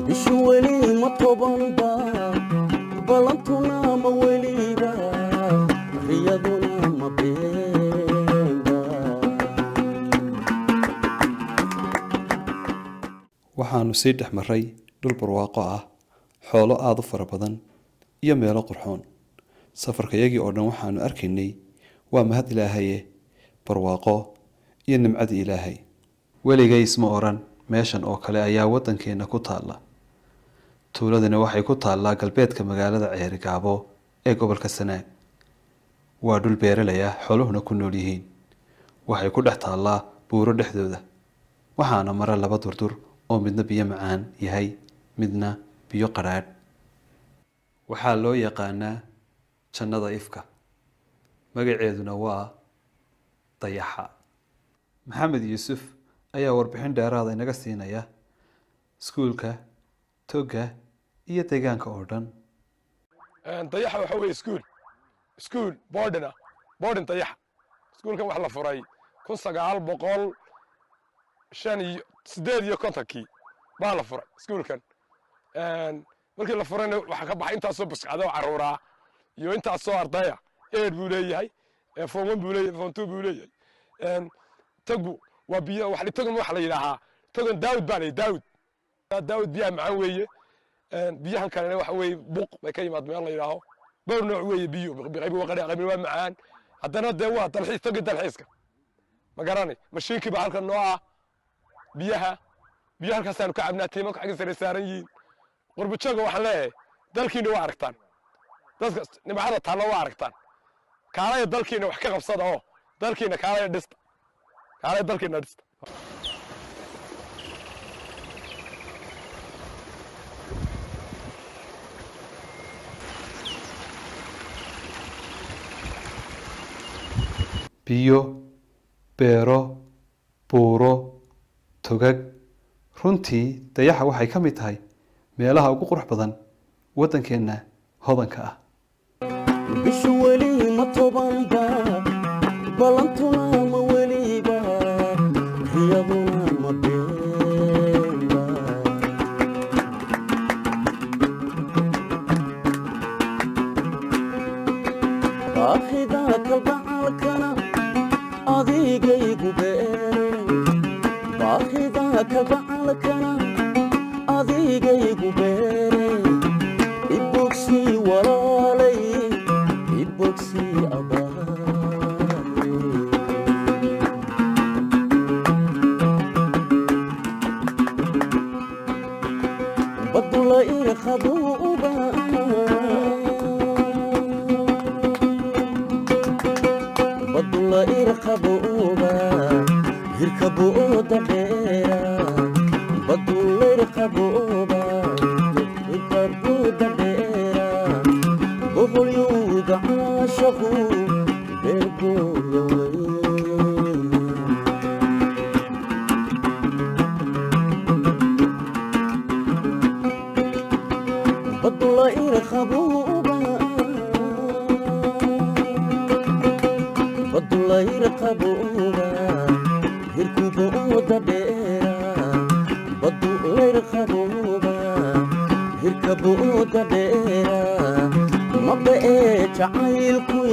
بشولي مطبن با بلانتنا مولي با رياضنا مبين با waxaanu sii dhex maray dhul barwaaqo ah xoolo aad u fara badan iyo meelo qurxoon safarkayagii oo dhan waxaanu arkaynay waa mahad ilaahaye barwaaqo iyo nimcadii ilaahay weligay isma oran meeshan oo kale ayaa waddankeena ku taalla tuuladani waxay ku taallaa galbeedka magaalada Ceerigaabo ee gobolka Sanaag waa dhul beeralay ah xooluhuna ku nool yihiin waxay ku dhex taallaa buuro dhexdooda waxaana mara laba durdur oo midna biyo macaan yahay midna biyo qaraadh waxaa loo yaqaanaa jannada ifka magaceeduna waa dayaxa maxamed yuusuf ayaa warbixin dheeraada inaga siinaya iskuulka toga iyo deegaanka oo dhan dayaxa waxa weeye iskuul boarding dayaxa iskuulkan wax la furay 1958 baa la furay iskuulkan markii la furayna waxa ka baxay intaasoo buscado caruuraa iyo intaasoo ardaya eed buu leeyahay form 1 buu leeyahay form 2 buu leeyahay tagu waa biyo wax la yiraahdaa tagan daawud baa leeyahay daawud biyaha macaan weeye biyahan kalena waxa weeye buuq bay ka yimaad meel la yiraahdo dhowr nooc weeye biyo qayb waa macaan haddana dee waa dalxiis taga dalxiiska ma garanay mashiinkii baa halkan noo ah biyaha halkaasaanu ka cabnaa tiimanku xagga sare saaran yihiin qurbujooga waxaan leeyahay dalkiina waa aragtaan dadka nimcada taalla waa aragtaan kaalaya dalkiina wax ka qabsada oo dalkiina kaalaya dhista biyo beero buuro togag runtii dayaxa waxay ka mid tahay meelaha ugu qurux badan waddankeena hodanka ah بشولي مطبن با بلانتنا مولي با رياضنا مبين با باخدا كالبعالكنا أذيقي قبيرين باخدا كالبعالكنا أذيقي قبيرين إبوكسي ورالي إبوكسي أبالي بدو لا إرخبوبا بدو لا إرخبوبا يركبوا دبيرا بدو لا إرخبوبا يركبوا دبيرا بقول يوقع عاشقو بيرقول يوين بدو لا يرخبوبا بدو لا يرخبوبا يركبوا دبيرا بدو لا يرخبوبا يركبوا دبيرا ما بقيت عايلكو